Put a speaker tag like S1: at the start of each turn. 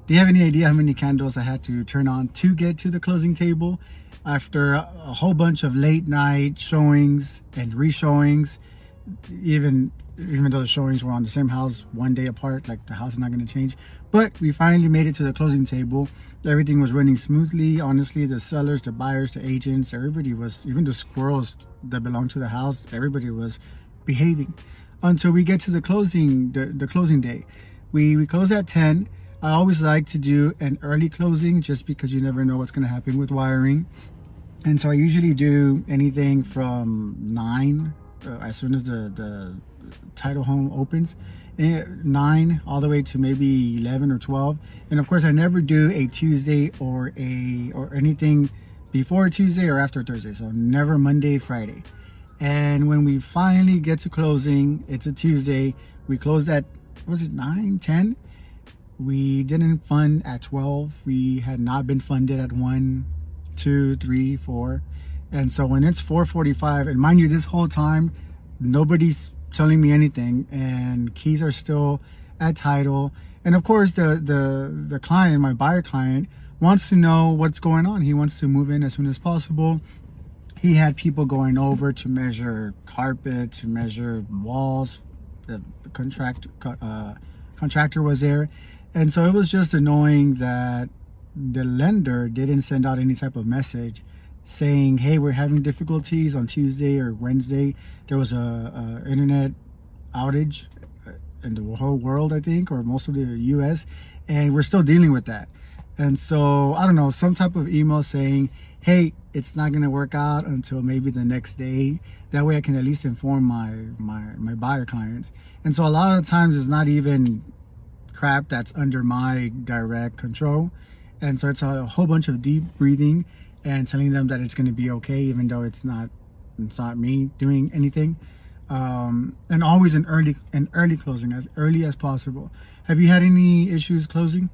S1: Do you have any idea how many candles I had to turn on to get to the closing table? After a whole bunch of late night showings and re-showings, even though the showings were on the same house one day apart, like the house is not going to change. But we finally made it to the closing table. Everything was running smoothly. Honestly, the sellers, the buyers, the agents, everybody was, even the squirrels that belonged to the house, everybody was behaving until we get to the closing, the closing day. We close at 10. I always like to do an early closing just because you never know what's going to happen with wiring. And so I usually do anything from 9, as soon as the title home opens, 9 all the way to maybe 11 or 12. And of course, I never do a Tuesday or anything before Tuesday or after Thursday. So never Monday, Friday. And when we finally get to closing, it's a Tuesday. We closed at, was it 9, 10? We didn't fund at 12. We had not been funded at 1, 2, 3, 4. And so when it's 4:45, and mind you, this whole time, nobody's telling me anything, and keys are still at title. And of course, the client, my buyer client, wants to know what's going on. He wants to move in as soon as possible. He had people going over to measure carpet, to measure walls. The contractor was there. And so it was just annoying that the lender didn't send out any type of message saying, hey, we're having difficulties on Tuesday or Wednesday. There was a internet outage in the whole world, I think, or most of the US, and we're still dealing with that. And so, I don't know, some type of email saying, hey, it's not going to work out until maybe the next day. That way I can at least inform my buyer clients. And so a lot of times it's not even crap that's under my direct control. And so it's a whole bunch of deep breathing and telling them that it's going to be okay, even though it's not me doing anything. And always an early closing, as early as possible. Have you had any issues closing?